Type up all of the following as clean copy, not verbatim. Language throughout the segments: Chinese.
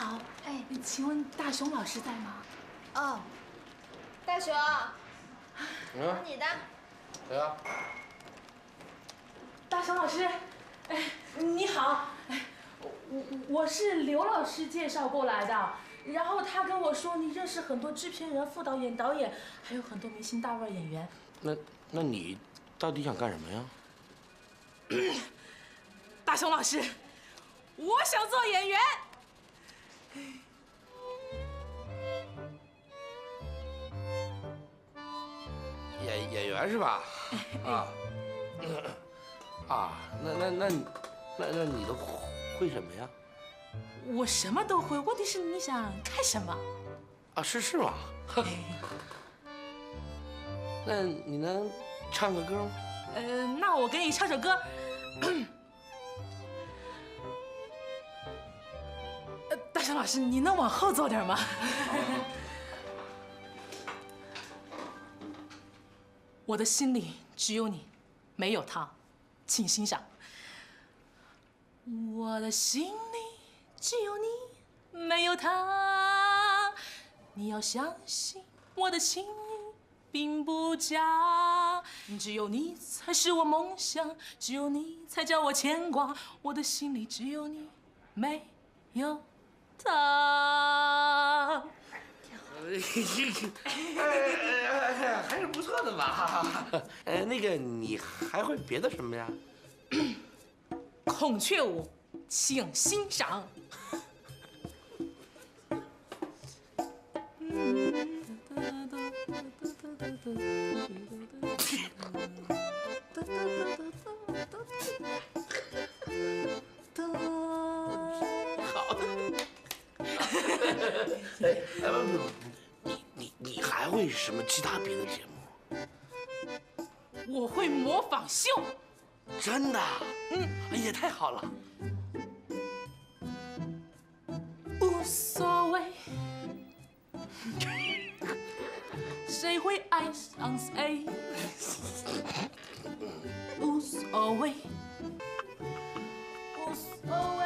好，哎，请问大雄老师在吗？哦，大雄，你的。谁呀？大雄老师，哎，你好，哎，我是刘老师介绍过来的，然后他跟我说你认识很多制片人、副导演、导演，还有很多明星大腕演员。那你到底想干什么呀？大雄老师，我想做演员。演员是吧？那你都会什么呀？我什么都会，问题是你想看什么？啊，是吗？那你能唱个歌吗？那我给你唱首歌。大雄老师，你能往后坐点吗？我的心里只有你，没有他，请欣赏。我的心里只有你，没有他。你要相信我的情意并不假，只有你才是我梦想，只有你才叫我牵挂。我的心里只有你，没有他。还是不错的嘛。那个你还会别的什么呀？孔雀舞，请欣赏。好的。你还会什么其他别的节目？我会模仿秀。真的？也太好了。无所谓，谁会爱上谁？无所谓，无所谓，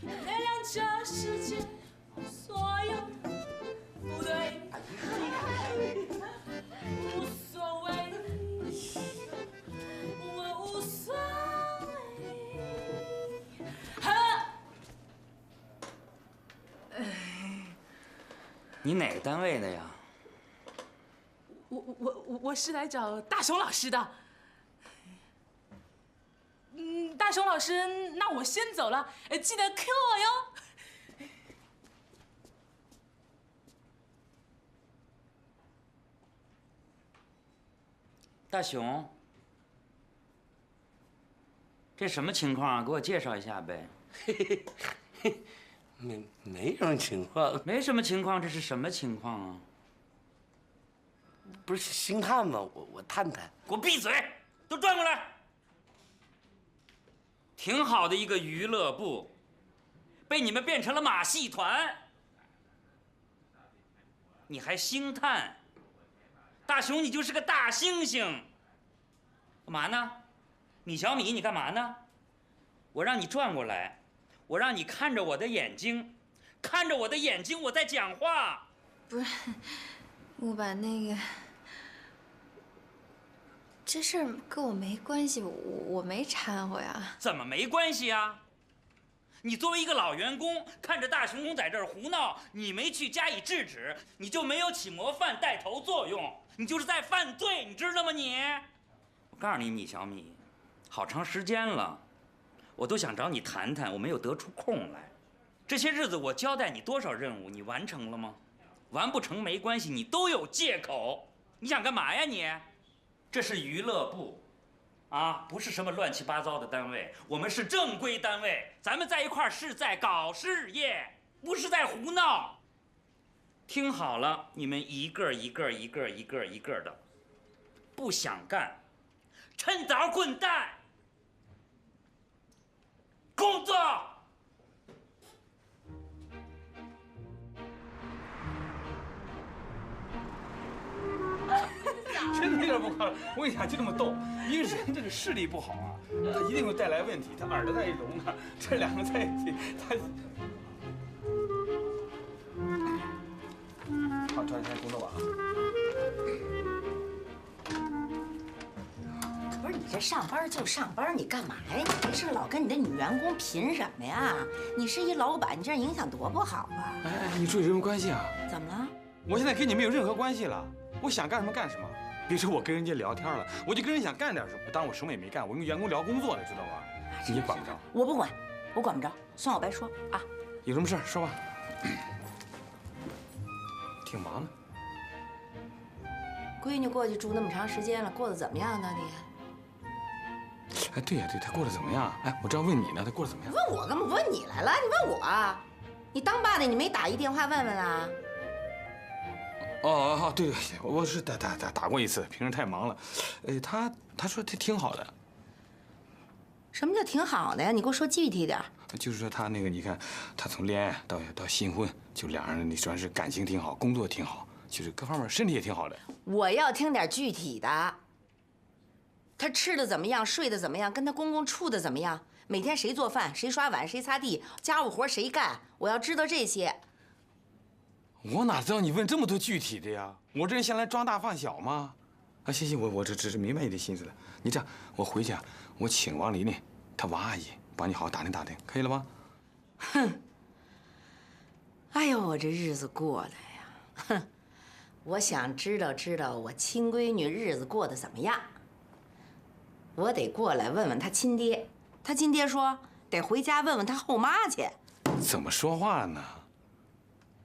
原谅这世界所有不对。无所谓，我无所谓。你哪个单位的呀？我是来找大雄老师的。大雄老师，那我先走了，记得 Q 我哟。大雄，这什么情况啊？给我介绍一下呗。没什么情况。没什么情况，这是什么情况啊？不是星探吗？我探探。给我闭嘴！都转过来。挺好的一个娱乐部，被你们变成了马戏团。你还星探？大雄，你就是个大猩猩。干嘛呢？米小米，你干嘛呢？我让你转过来，我让你看着我的眼睛，看着我的眼睛，我在讲话。不是，木板那个，这事儿跟我没关系，我没掺和呀。怎么没关系啊？你作为一个老员工，看着大雄公在这儿胡闹，你没去加以制止，你就没有起模范带头作用，你就是在犯罪，你知道吗你？我告诉你，米小米，好长时间了，我都想找你谈谈，我没有得出空来。这些日子我交代你多少任务，你完成了吗？完不成没关系，你都有借口。你想干嘛呀你？这是娱乐部。啊，不是什么乱七八糟的单位，我们是正规单位，咱们在一块儿是在搞事业，不是在胡闹。听好了，你们一个一个的，不想干，趁早滚蛋，工作。真的有点不了。我跟你讲，就这么逗，一个人这个视力不好啊，他一定会带来问题。他耳朵在一聋呢，这两个在一起，他。好，抓紧时间工作吧啊。不是你这上班就上班，你干嘛呀？你这是老跟你的女员工贫什么呀？你是一老板，你这样影响多不好啊！哎，你注意人物关系啊！怎么了？我现在跟你没有任何关系了，我想干什么干什么。别说我跟人家聊天了，我就跟人想干点什么，当然我什么也没干，我跟员工聊工作呢，知道吧？你也管不着。我不管，我管不着，算我白说啊。有什么事儿说吧。挺忙的。闺女过去住那么长时间了，过得怎么样？到底？哎，对呀，对，她过得怎么样？哎，我正要问你呢，她过得怎么样？问我干嘛？问你来了？你问我啊？你当爸的，你没打一电话问问啊？哦，对，我是打过一次，平时太忙了。她说她挺好的。什么叫挺好的呀？你给我说具体点。就是说她那个，你看，她从恋爱到新婚，就两人你主要是感情挺好，工作挺好，就是各方面身体也挺好的。我要听点具体的。她吃的怎么样？睡得怎么样？跟她公公处的怎么样？每天谁做饭？谁刷碗？谁擦地？家务活谁干？我要知道这些。我哪知道你问这么多具体的呀？我这人向来装大放小吗？啊，行，我这只是明白你的心思了。你这样，我回去啊，我请王琳琳，她王阿姨帮你好好打听打听，可以了吗？哼！哎呦，我这日子过的呀，哼！我想知道我亲闺女日子过得怎么样。我得过来问问她亲爹，她亲爹说得回家问问她后妈去。怎么说话呢？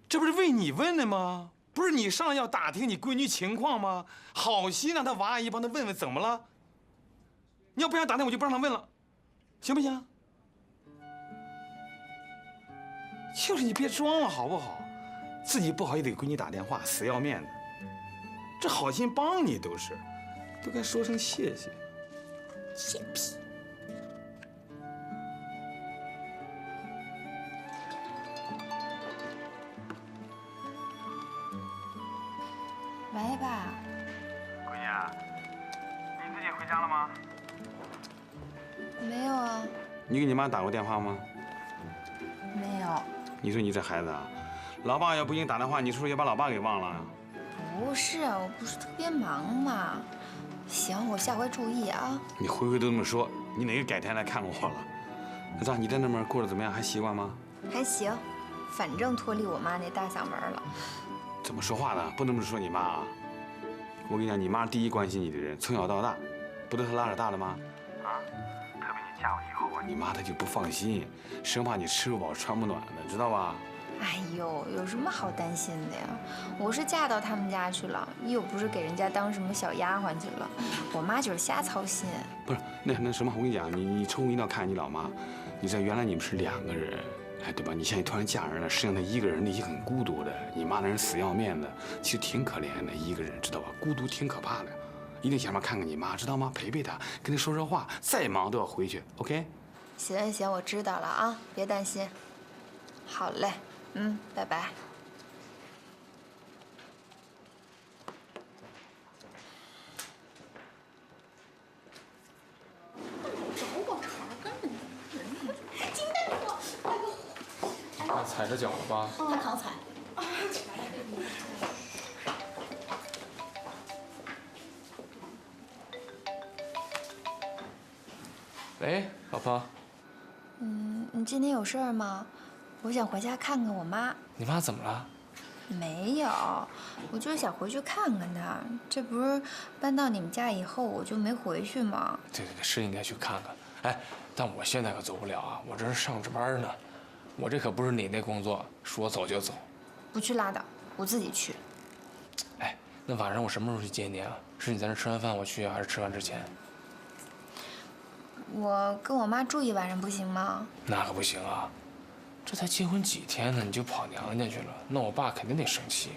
这不是为你问的吗？不是你上来要打听你闺女情况吗？好心让她王阿姨帮她问问，怎么了？你要不想打听，我就不让她问了，行不行？就是你别装了，好不好？自己不好也得给闺女打电话，死要面子。这好心帮你都该说声谢谢。贱皮！喂，爸。闺女啊，你自己回家了吗？没有啊。你给你妈打过电话吗？没有。你说你这孩子啊，老爸要不给你打电话，你是不是也把老爸给忘了啊？不是，我不是特别忙嘛。行，我下回注意啊。你回回都这么说，你哪个改天来看我了？那咋？你在那边过得怎么样？还习惯吗？还行，反正脱离我妈那大嗓门了。怎么说话呢？不能这么说你妈啊！我跟你讲，你妈第一关心你的人，从小到大，不都是拉扯大的吗？啊！特别你嫁过以后啊，你妈她就不放心，生怕你吃不饱穿不暖的，知道吧？哎呦，有什么好担心的呀？我是嫁到他们家去了，又不是给人家当什么小丫鬟去了。我妈就是瞎操心。不是，那什么，我跟你讲，你抽空一定要看你老妈。你知道原来你们是两个人，哎，对吧？你现在突然嫁人了，实际上她一个人内心很孤独的。你妈那人死要面子，其实挺可怜的，一个人知道吧？孤独挺可怕的，一定想办法看看你妈，知道吗？陪陪她，跟她说说话，再忙都要回去 ，OK？ 行，我知道了啊，别担心。好嘞。拜拜。找我茬干什么？金大夫，踩着脚了吧？他扛踩。喂，老婆。你今天有事儿吗？我想回家看看我妈。你妈怎么了？没有，我就是想回去看看她。这不是搬到你们家以后我就没回去吗？对，是应该去看看。哎，但我现在可走不了啊，我这是上着班呢。我这可不是你那工作，说走就走。不去拉倒，我自己去。哎，那晚上我什么时候去接你啊？是你在那吃完饭我去，还是吃饭之前？我跟我妈住一晚上不行吗？那可不行啊。这才结婚几天呢，你就跑娘家去了，那我爸肯定得生气。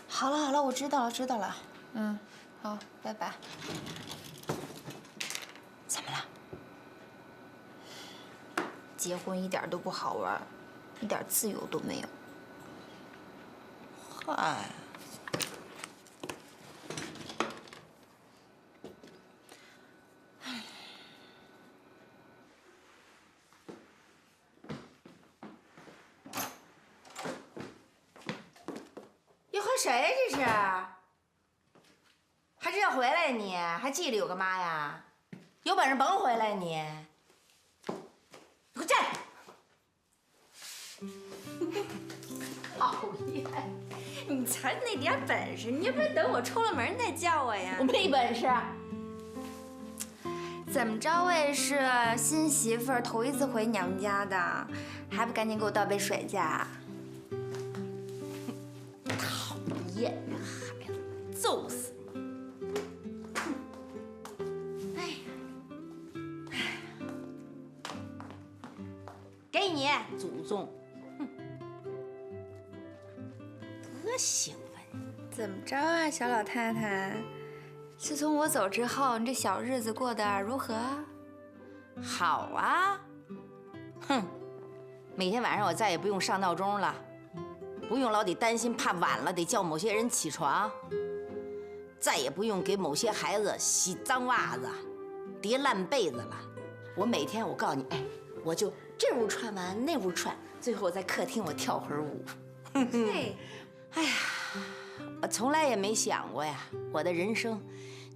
好了，我知道了。好，拜拜。怎么了？结婚一点都不好玩，一点自由都没有。嗨，和谁这是？还真回来你？还记得有个妈呀？有本事甭回来你！你给我站住！讨厌！你才那点本事，你要不是等我出了门再叫我呀？我没本事。怎么着我也是新媳妇儿，头一次回娘家的，还不赶紧给我倒杯水去？讨厌，这孩子，揍死你！哎呀，给你祖宗，哼，德行啊你！怎么着啊，小老太太？自从我走之后，你这小日子过得如何？好啊，哼，每天晚上我再也不用上闹钟了，不用老得担心怕晚了得叫某些人起床，再也不用给某些孩子洗脏袜子、叠烂被子了。我每天，我告诉你，哎，我就这屋穿完那屋穿，最后在客厅我跳会儿舞。嘿，哎呀，我从来也没想过呀，我的人生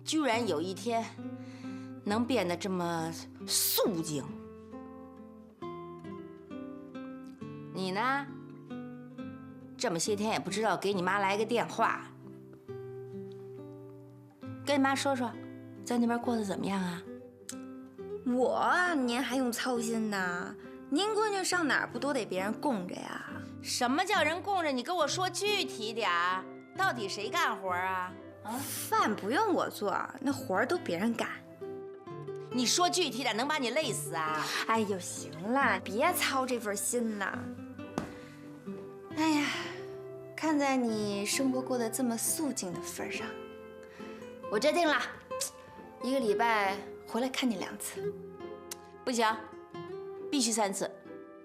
居然有一天能变得这么肃静。你呢？这么些天也不知道给你妈来个电话，跟你妈说说，在那边过得怎么样啊？您还用操心呢？您闺女上哪儿不都得别人供着呀？什么叫人供着？你跟我说具体点儿，到底谁干活啊？饭不用我做，那活儿都别人干。你说具体点，能把你累死啊！哎呦，行了，别操这份心呐。哎呀，看在你生活过得这么肃静的份上，我决定了，1个礼拜回来看你2次。不行，必须3次。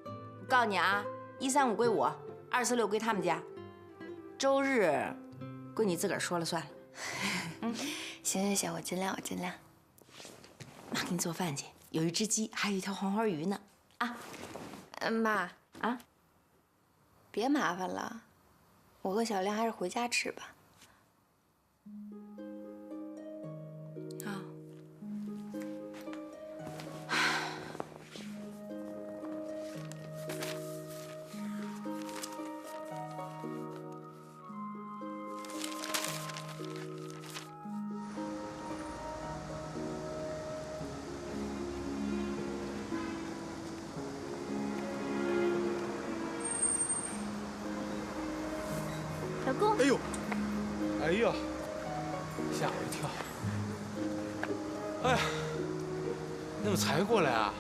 我告诉你啊，1、3、5归我，2、4、6归他们家，周日归你自个儿说了算了。行，我尽量。妈给你做饭去，有1只鸡，还有1条黄花鱼呢。啊，妈啊，别麻烦了，我和小亮还是回家吃吧。啊。老公，哎呦，哎呀，吓我一跳！哎呀，你怎么才过来啊？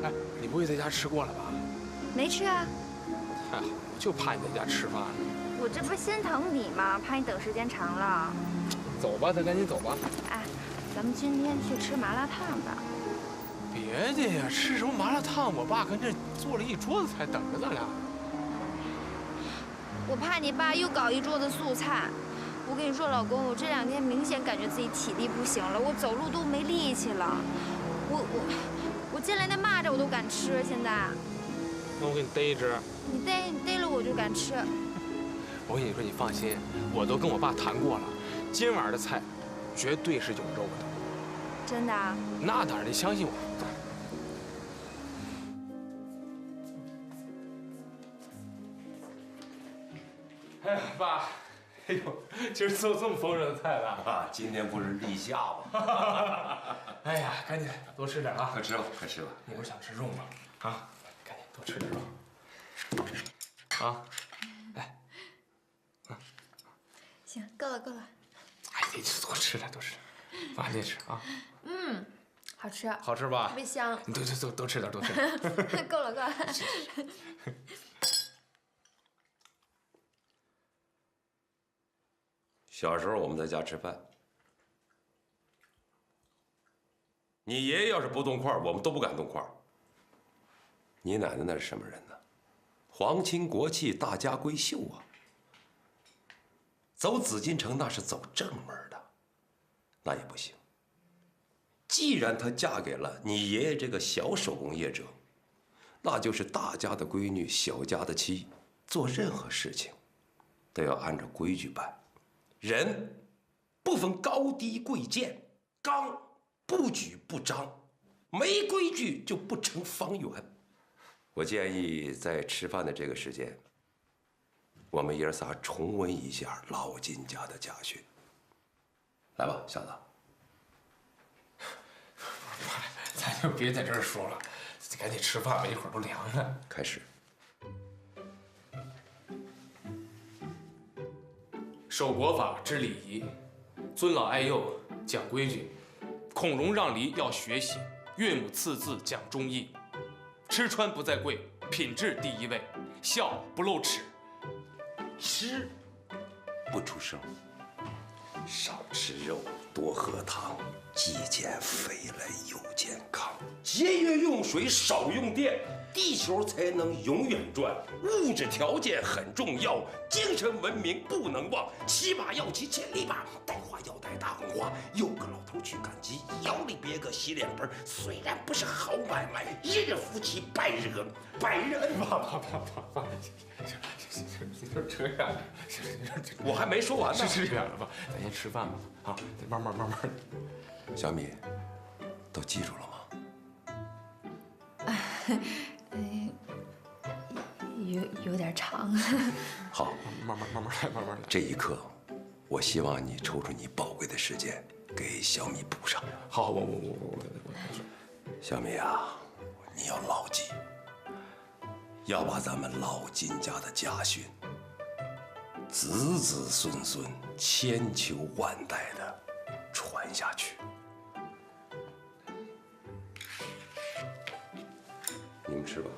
哎，你不会在家吃过了吧？没吃啊？太好了，我就怕你在家吃饭呢。我这不是心疼你吗？怕你等时间长了。走吧，咱赶紧走吧。哎，咱们今天去吃麻辣烫吧。别介呀，吃什么麻辣烫？我爸跟这做了一桌子菜，等着咱俩。我怕你爸又搞一桌子素菜。我跟你说，老公，我这2天明显感觉自己体力不行了，我走路都没力气了。我进来那蚂蚱我都敢吃，现在。那我给你逮一只。你逮了我就敢吃。我跟你说，你放心，我都跟我爸谈过了，今晚的菜绝对是有肉的。真的啊？那当然，你相信我。哎，爸，哎呦，今儿做这么丰盛的菜了啊！今天不是立夏吗？哎呀，赶紧多吃点啊！快吃吧，快吃吧！你不是想吃肉吗？啊，赶紧多吃点肉。啊，来，行，够了。哎，你多吃点，多吃点，晚点吃啊。好吃，好吃吧？特别香。你多吃点，多吃点。够了。小时候我们在家吃饭，你爷爷要是不动筷，我们都不敢动筷。你奶奶那是什么人呢？皇亲国戚、大家闺秀啊。走紫禁城那是走正门的，那也不行。既然她嫁给了你爷爷这个小手工业者，那就是大家的闺女，小家的妻，做任何事情都要按照规矩办。人不分高低贵贱，纲不举不张，没规矩就不成方圆。我建议在吃饭的这个时间，我们爷儿仨重温一下老金家的家训。来吧，小子。咱就别在这儿说了，赶紧吃饭吧，一会儿都凉了。开始。守国法，知礼仪，尊老爱幼，讲规矩。孔融让梨要学习，岳母刺字讲忠义。吃穿不在贵，品质第一位。笑不露齿，吃不出声，少吃肉，多喝汤，既减肥了又健康。节约用水，少用电，地球才能永远转。物质条件很重要，精神文明不能忘。骑马要骑千里马，带花要带大红花。有个老头去赶集，腰里别个洗脸盆。虽然不是好买卖，日日夫妻百日恩，百日恩。爸，就这样，我还没说完呢。是这样的吧？咱先吃饭吧，啊，慢慢。小米，都记住了吗？有点长。好，慢慢来。这一刻，我希望你抽出你宝贵的时间，给小米补上。好，我。小米啊，你要牢记，要把咱们老金家的家训，子子孙孙、千秋万代的传下去。你们吃吧。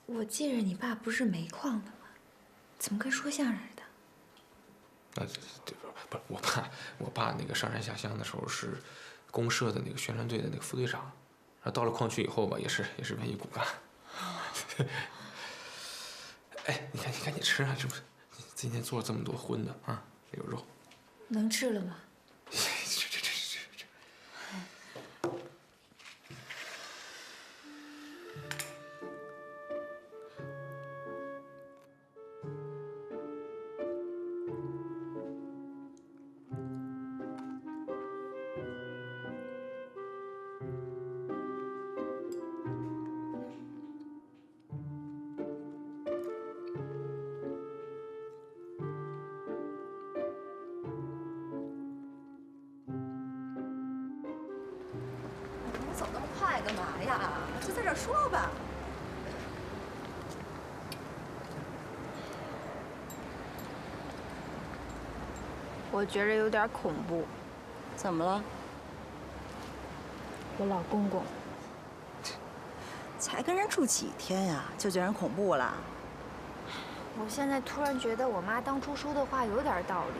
我记着你爸不是煤矿的吗？怎么跟说相声的？不是我爸那个上山下乡的时候是公社的那个宣传队的那个副队长，然后到了矿区以后吧，也是文艺骨干。哎，你看你吃啊，这不今天做了这么多荤的啊，有肉，能吃了吗？这。走那么快干嘛呀？就在这儿说吧。我觉着有点恐怖。怎么了？我老公公才跟人住几天呀，就觉得人恐怖了？我现在突然觉得我妈当初说的话有点道理。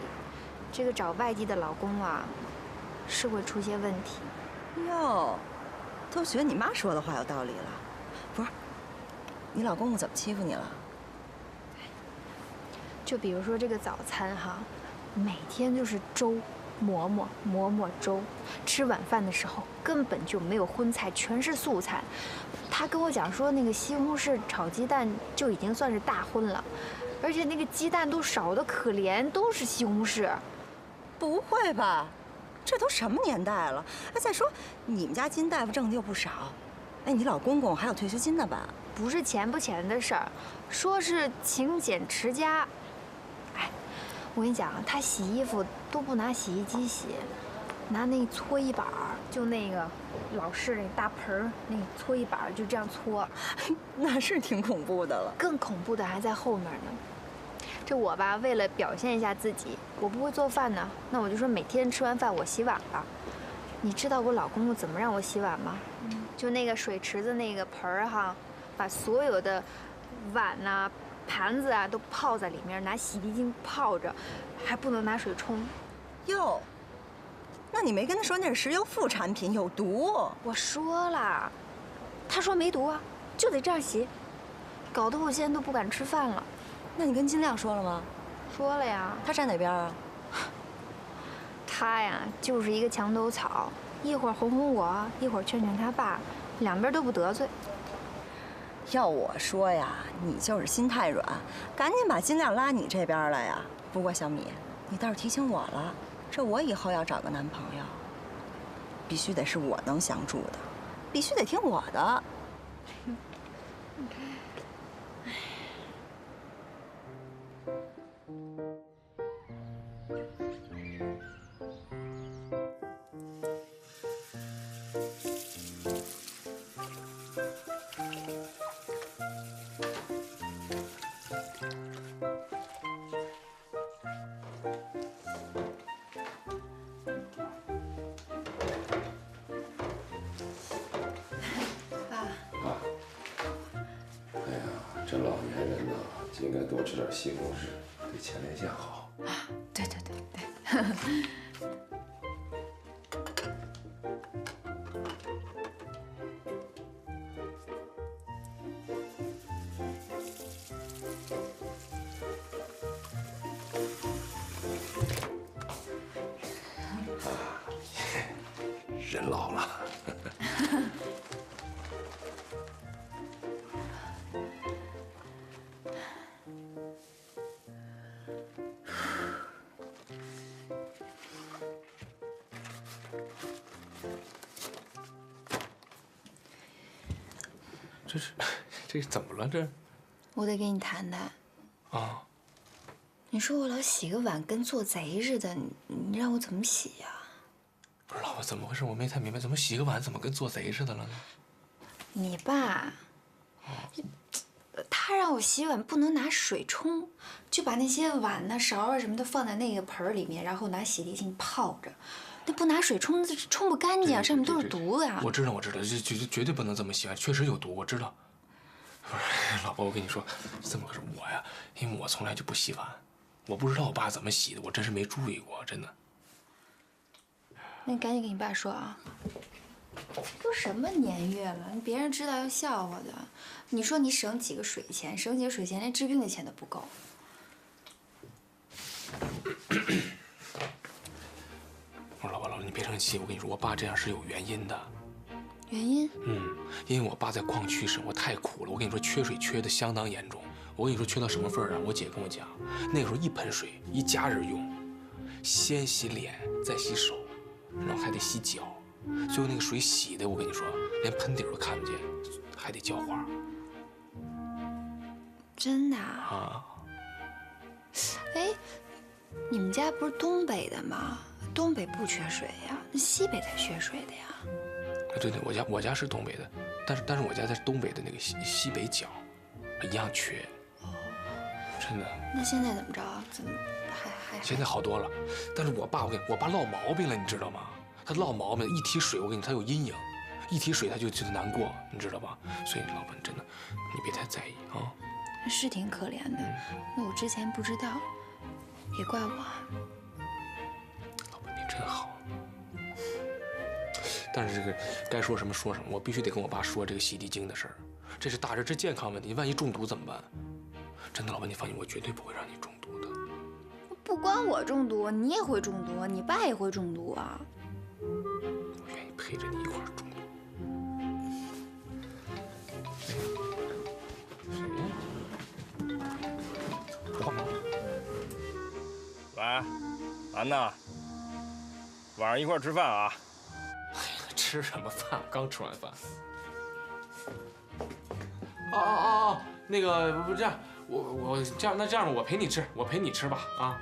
这个找外地的老公啊，是会出些问题。哟，都觉得你妈说的话有道理了。不是，你老公公怎么欺负你了？就比如说这个早餐哈，每天就是粥，馍粥。吃晚饭的时候根本就没有荤菜，全是素菜。他跟我讲说，那个西红柿炒鸡蛋就已经算是大荤了，而且那个鸡蛋都少得可怜，都是西红柿。不会吧？这都什么年代了？哎，再说你们家金大夫挣的又不少，哎，你老公公还有退休金呢吧？不是钱不钱的事儿，说是勤俭持家。哎，我跟你讲，他洗衣服都不拿洗衣机洗，拿那搓衣板儿，就那个老式那大盆儿，那搓衣板儿就这样搓。那是挺恐怖的了。更恐怖的还在后面呢。这我吧，为了表现一下自己，我不会做饭呢，那我就说每天吃完饭我洗碗吧。你知道我老公公怎么让我洗碗吗？就那个水池子那个盆儿哈，把所有的碗呐、盘子啊都泡在里面，拿洗涤精泡着，还不能拿水冲。哟，那你没跟他说那是石油副产品，有毒？我说了，他说没毒啊，就得这样洗，搞得我现在都不敢吃饭了。那你跟金亮说了吗？说了呀。他站哪边啊？他呀，就是一个墙头草，一会儿哄哄我，一会儿劝劝他爸，两边都不得罪。要我说呀，你就是心太软，赶紧把金亮拉你这边来呀。不过小米，你倒是提醒我了，这我以后要找个男朋友，必须得是我能相处的，必须得听我的。这老年人呐，就应该多吃点西红柿，对前列腺好。啊，对对对对。人老了。这是怎么了？这我得跟你谈谈。啊，你说我老洗个碗跟做贼似的，你让我怎么洗呀？不是老婆，怎么回事？我没太明白，怎么洗个碗怎么跟做贼似的了呢？你爸，他让我洗碗不能拿水冲，就把那些碗呐、勺啊什么的放在那个盆里面，然后拿洗涤精泡着。那不拿水冲，冲不干净，上面都是毒呀。我知道，这绝对不能这么洗碗，确实有毒，我知道。不是，老婆，我跟你说，这么回事，我呀，因为我从来就不洗碗，我不知道我爸怎么洗的，我真是没注意过，真的。那你赶紧跟你爸说啊！都什么年月了，别人知道要笑话的。你说你省几个水钱，省几个水钱，连治病的钱都不够。我说老婆，你别生气，我跟你说，我爸这样是有原因的。原因？因为我爸在矿区生活太苦了，我跟你说，缺水缺的相当严重。我跟你说，缺到什么份儿上？我姐跟我讲，那个时候一盆水一家人用，先洗脸，再洗手，然后还得洗脚，最后那个水洗的，我跟你说，连盆底都看不见，还得浇花。真的啊？哎，你们家不是东北的吗？东北不缺水呀，那西北才缺水的呀。对，我家是东北的，但是我家在东北的那个西北角，一样缺。真的。那现在怎么着？怎么还？现在好多了，但是我爸落毛病了，你知道吗？他落毛病，一提水，我跟你，他有阴影，一提水他就难过，你知道吧？所以老婆，真的，你别太在意啊。是挺可怜的，那我之前不知道，别怪我。老婆，你真好。但是这个该说什么说什么，我必须得跟我爸说这个洗涤精的事儿，这是大人之健康问题，万一中毒怎么办？真的，老婆，你放心，我绝对不会让你中毒的。不光我中毒，你也会中毒，你爸也会中毒啊。我愿意陪着你一块儿中毒。谁呀？我妈。喂，安娜，晚上一块儿吃饭啊？吃什么饭？刚吃完饭。哦，那个不这样，我这样，那这样吧，我陪你吃吧啊。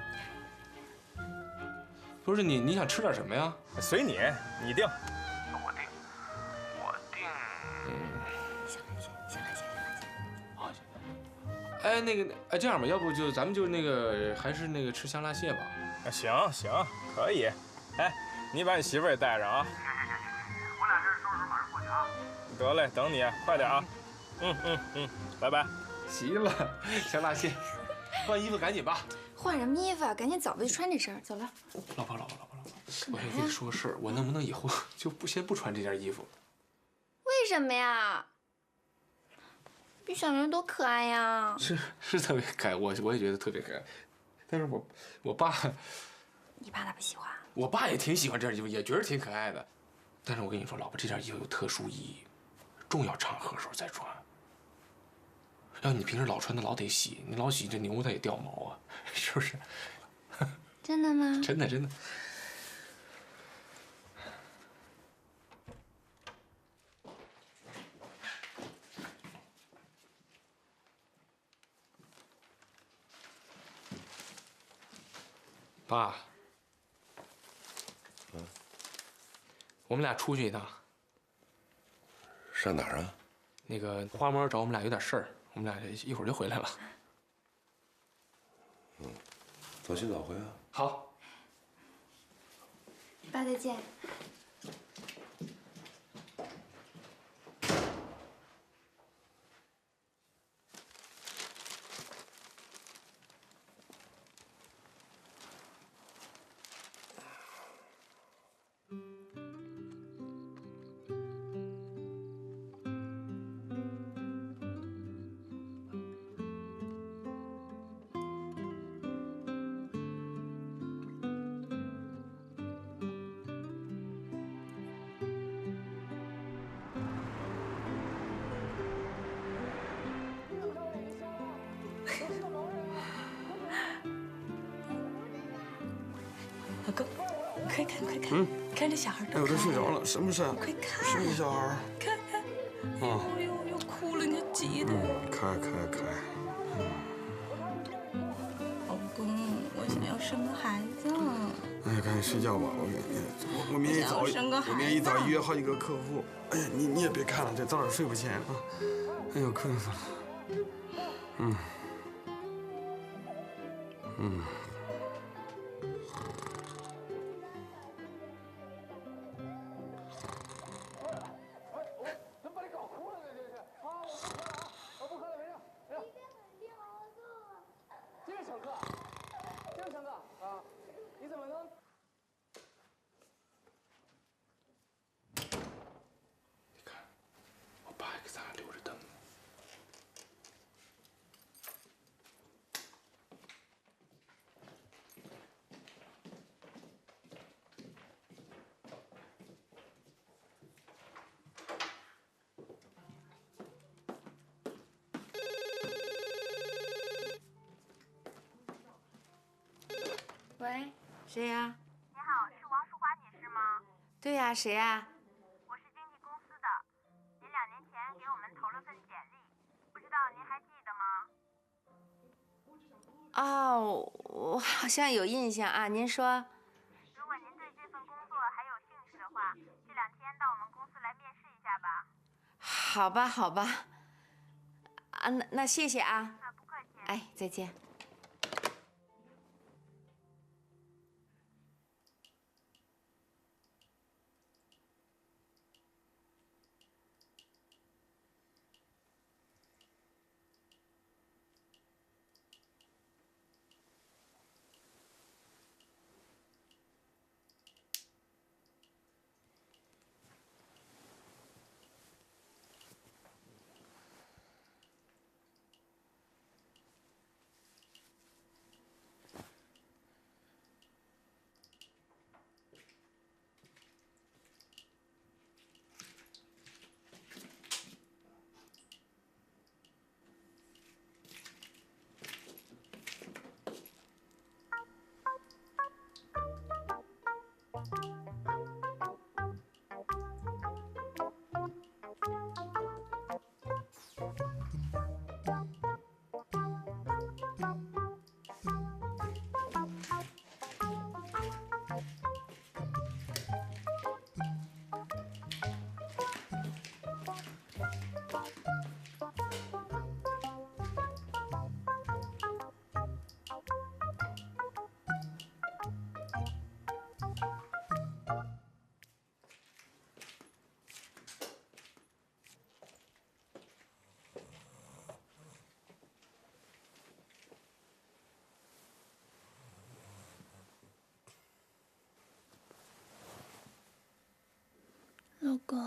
不是你想吃点什么呀？随你，你定。我定。行了。好，哎，那个，这样吧，要不就咱们就那个还是那个吃香辣蟹吧。行，可以。哎，你把你媳妇儿也带上啊。我俩这收拾马上过去啊。得嘞，等你，快点啊。拜拜。行了，香辣蟹，换衣服赶紧吧。换什么衣服啊？赶紧走吧，就穿这身。走了。老婆，我先跟你说个事儿，我能不能以后就先不穿这件衣服？为什么呀？比小明多可爱呀！是特别可爱，我也觉得特别可爱。但是我爸，你爸他不喜欢？我爸也挺喜欢这件衣服，也觉得挺可爱的。但是我跟你说，老婆，这件衣服有特殊意义。重要场合时候再穿。要你平时老穿，它老得洗，你老洗这牛它也掉毛啊，是不是？真的吗？真的真的。爸，我们俩出去一趟。上哪儿啊？那个花猫找我们俩有点事儿，我们俩一会儿就回来了。早些早回啊。好。爸再见。老公，快看快看，看这小孩多可爱！哎，我都睡着了，什么事？快看，是个小孩。看看，哎呦，又哭了，你急的。可爱可爱可爱。老公，我想要生个孩子。哎，赶紧睡觉吧，我明天一早，我明天一早约好几个客户。哎呀，你也别看了，这早点睡不前啊。哎呦，困死了。我爸还给咱俩留着灯呢。喂，谁呀？你好，是王淑华女士吗？对呀，谁呀？我是经纪公司的，您2年前给我们投了份简历，不知道您还记得吗？哦，我好像有印象啊。您说？如果您对这份工作还有兴趣的话，这2天到我们公司来面试一下吧。好吧，好吧。啊，那谢谢啊。不客气。哎，再见。老公，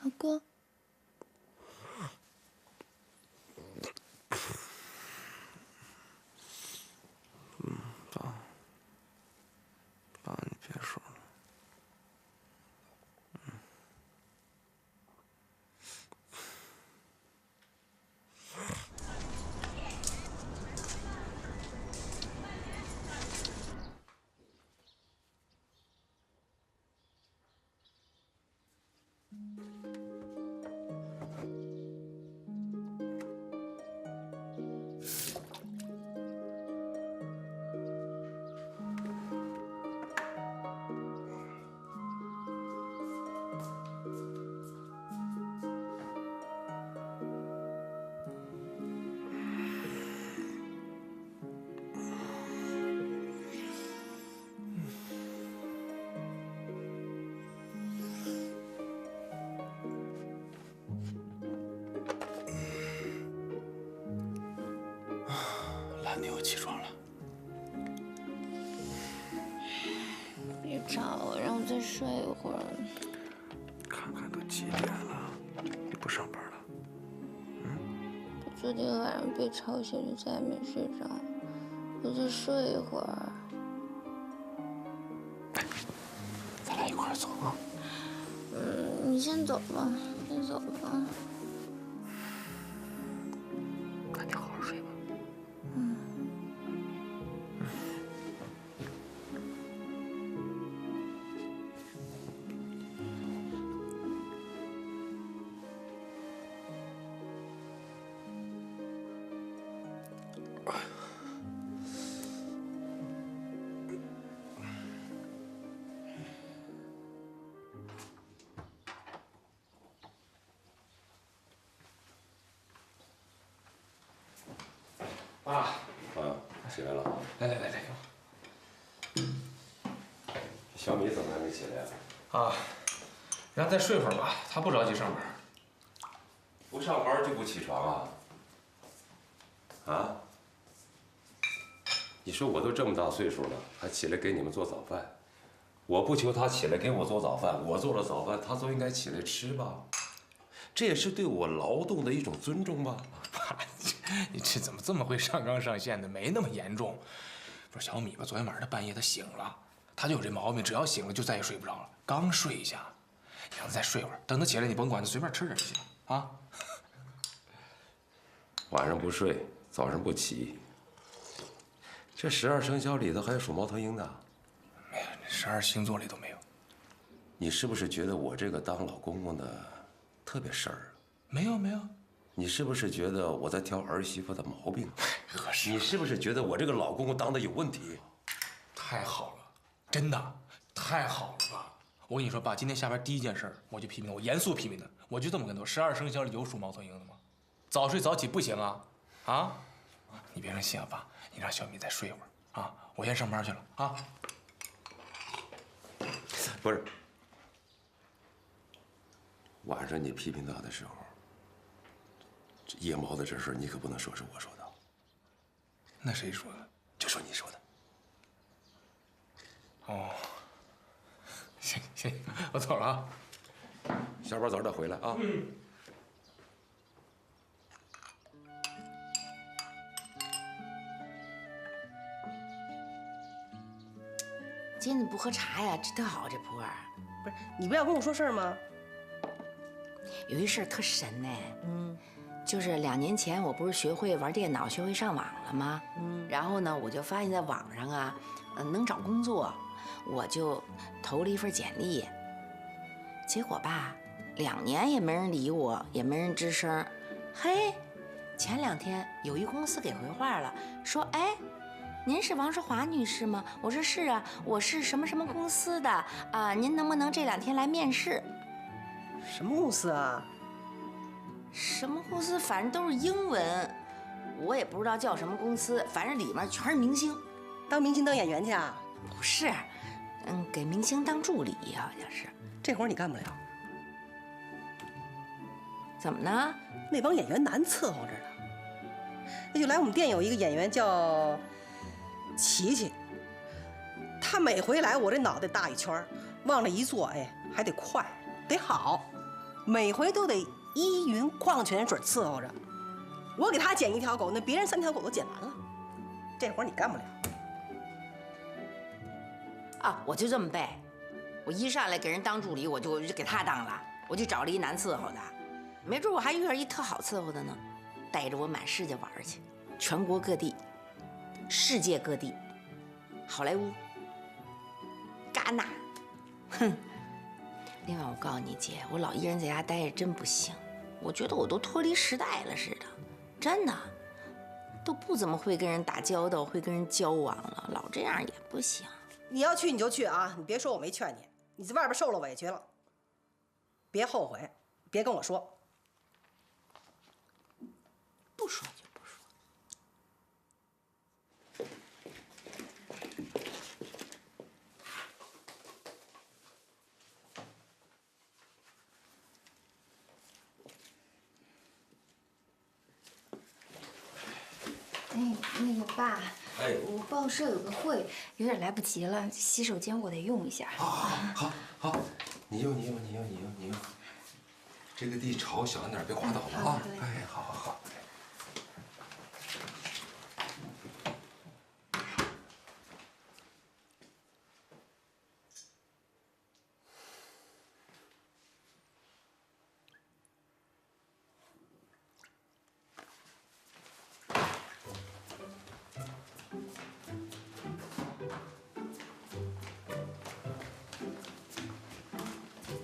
老公，爸，你别说了。肯定又起床了。别吵我，让我再睡一会儿。看看都几点了，你不上班了？我昨天晚上被吵醒，就再也没睡着。我再睡一会儿。咱俩一块儿走啊。你先走吧，先走吧。那你好好睡吧。爸，啊，起来了。来，小米怎么还没起来呀？啊，让他再睡会儿吧，他不着急上班。不上班就不起床啊？啊？你说我都这么大岁数了，还起来给你们做早饭？我不求他起来给我做早饭，我做了早饭，他总应该起来吃吧？这也是对我劳动的一种尊重吧？爸，你这怎么这么会上纲上线的？没那么严重。不是小米吧？昨天晚上他半夜他醒了，他就有这毛病，只要醒了就再也睡不着了。刚睡一下，你让他再睡会儿，等他起来你甭管他，随便吃点就行啊。晚上不睡，早上不起。这12生肖里头还有属猫头鹰的？没有，12星座里都没有。你是不是觉得我这个当老公公的特别事儿？没有。你是不是觉得我在挑儿媳妇的毛病？合适。你是不是觉得我这个老公公当的有问题？太好了，真的太好了吧！我跟你说，爸，今天下班第一件事我就批评他，我严肃批评他。我就这么跟他说：12生肖里有属猫头鹰的吗？早睡早起不行啊！啊！你别生气啊，爸，你让小米再睡一会儿啊！我先上班去了啊！不是，晚上你批评他的时候，这腋毛的这事你可不能说是我说的。那谁说的？就说你说的。哦，行，我走了啊。下班早点回来啊。今天不喝茶呀？这特好，这普洱。不是你不要跟我说事儿吗？有一事儿特神呢。就是2年前我不是学会玩电脑，学会上网了吗？然后呢，我就发现在网上啊，能找工作，我就投了一份简历。结果吧，2年也没人理我，也没人吱声。嘿，前2天有一公司给回话了，说哎。您是王淑华女士吗？我说是啊，我是什么什么公司的啊，您能不能这2天来面试？什么公司啊？什么公司？反正都是英文，我也不知道叫什么公司，反正里面全是明星。当明星当演员去啊？不是，给明星当助理好像是。这活儿你干不了。怎么呢？那帮演员难伺候着呢。那就来我们店有一个演员叫琪琪，他每回来我这脑袋大一圈，往那一坐，哎，还得快，得好，每回都得依云矿泉水伺候着。我给他捡1条狗，那别人3条狗都捡完了。这活儿你干不了。啊，我就这么背，我一上来给人当助理，我就给他当了，我就找了一难伺候的，没准我还遇上一特好伺候的呢，带着我满世界玩去，全国各地。世界各地，好莱坞、戛纳，哼。另外，我告诉你姐，我老一人在家待着真不行，我觉得我都脱离时代了似的，真的，都不怎么会跟人打交道，会跟人交往了，老这样也不行。你要去你就去啊，你别说我没劝你，你在外边受了委屈了，别后悔，别跟我说。不说就不说。那个爸，哎，我报社有个会，有点来不及了，洗手间我得用一下。好，你用。这个地朝小一点，别滑倒了啊！哎，好。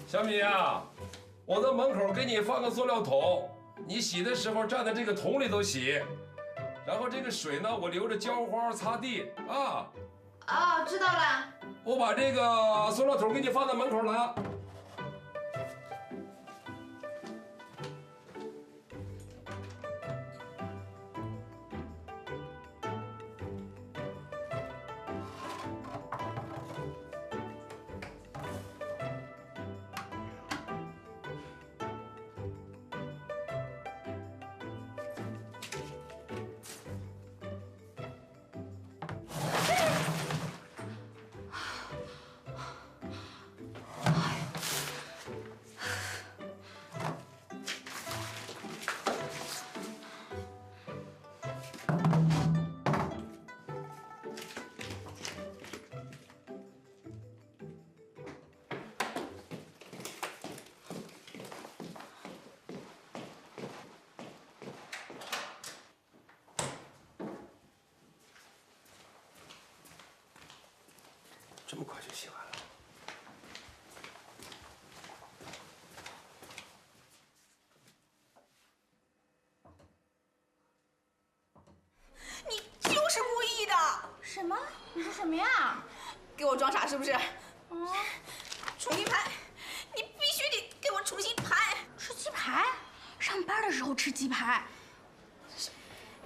小米呀，我在门口给你放个塑料桶，你洗的时候站在这个桶里头洗，然后这个水呢，我留着浇花擦地啊。哦，知道了。我把这个塑料桶给你放在门口了。这么快就洗完了？你就是故意的！什么？你说什么呀？给我装傻是不是？重新排，你必须得给我重新排。吃鸡排？上班的时候吃鸡排？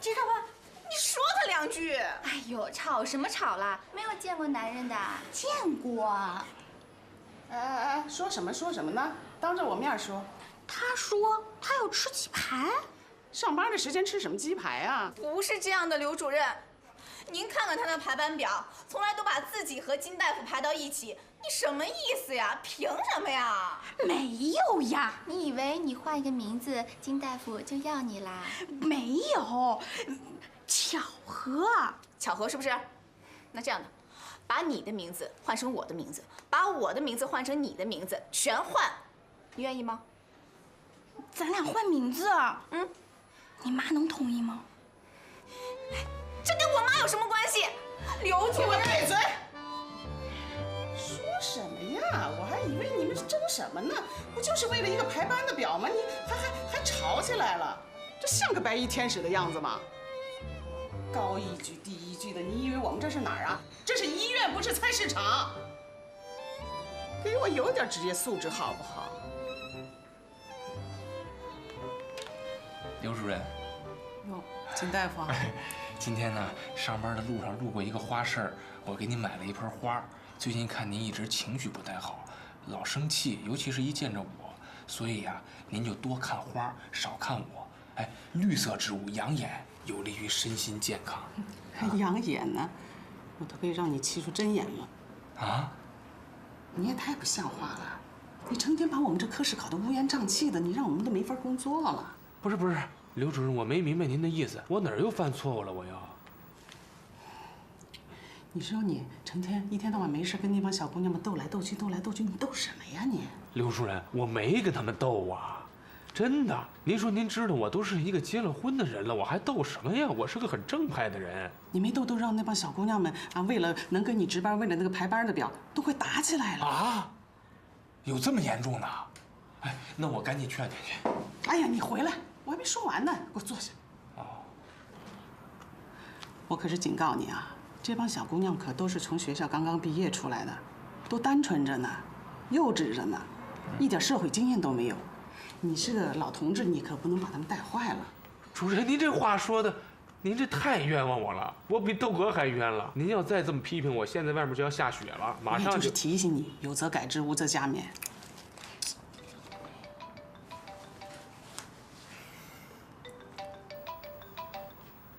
知道吧？你说他两句。哎呦，吵什么吵啦？没有见过男人的。见过。哎，说什么呢？当着我面说。他说他要吃鸡排。上班的时间吃什么鸡排啊？不是这样的，刘主任。您看看他那排班表，从来都把自己和金大夫排到一起，你什么意思呀？凭什么呀？没有呀！你以为你换一个名字，金大夫就要你啦？没有，巧合。巧合是不是？那这样的，把你的名字换成我的名字，把我的名字换成你的名字，全换，你愿意吗？咱俩换名字？你妈能同意吗？这跟我妈有什么关系？刘主任，闭嘴！说什么呀？我还以为你们是争什么呢？不就是为了一个排班的表吗？你还吵起来了，这像个白衣天使的样子吗？高一句低一句的，你以为我们这是哪儿啊？这是医院，不是菜市场。给我有点职业素质好不好？刘主任。哟，金大夫。今天呢，上班的路上路过一个花市，我给您买了一盆花。最近看您一直情绪不太好，老生气，尤其是一见着我，所以呀，您就多看花，少看我。哎，绿色植物养眼，有利于身心健康。还养眼呢？我都被让你气出真眼了。啊？你也太不像话了！你成天把我们这科室搞得乌烟瘴气的，你让我们都没法工作了。不是，刘主任，我没明白您的意思，我哪儿又犯错误了？我要。你说你成天一天到晚没事跟那帮小姑娘们斗来斗去，你斗什么呀你？刘主任，我没跟他们斗啊，真的。您说您知道我都是一个结了婚的人了，我还斗什么呀？我是个很正派的人。你没斗，都让那帮小姑娘们啊，为了能跟你值班，为了那个排班的表，都快打起来了啊！有这么严重呢？哎，那我赶紧劝劝去。哎呀，你回来，我还没说完呢，给我坐下。哦。我可是警告你啊，这帮小姑娘可都是从学校刚刚毕业出来的，都单纯着呢，幼稚着呢，一点社会经验都没有。你是个老同志，你可不能把他们带坏了。主任，您这话说的，您这太冤枉我了，我比窦娥还冤了。您要再这么批评我，现在外面就要下雪了，马上就是提醒你，有则改之，无则加勉。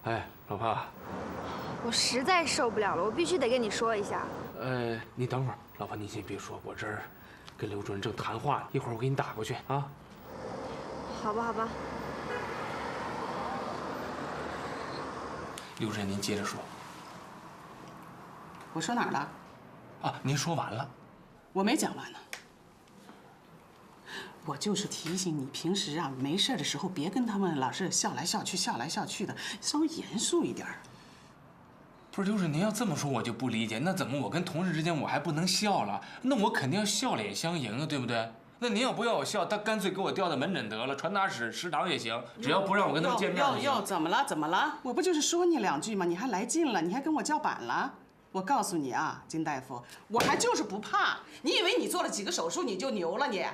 哎，老婆，我实在受不了了，我必须得跟你说一下。你等会儿，老婆，你先别说，我这儿跟刘主任正谈话呢，一会儿我给你打过去啊。好吧，好吧。刘主任，您接着说。我说哪儿了？啊，您说完了。我没讲完呢。我就是提醒你，平时啊没事的时候别跟他们老是笑来笑去、笑来笑去的，稍微严肃一点。不是刘主任，您要这么说我就不理解，那怎么我跟同事之间我还不能笑了？那我肯定要笑脸相迎啊，对不对？那您要不要我笑，他干脆给我调到门诊得了，传达室、食堂也行，只要不让我跟他们见面就行。哟，怎么了？怎么了？我不就是说你2句吗？你还来劲了，你还跟我叫板了。我告诉你啊，金大夫，我还就是不怕。你以为你做了几个手术你就牛了你？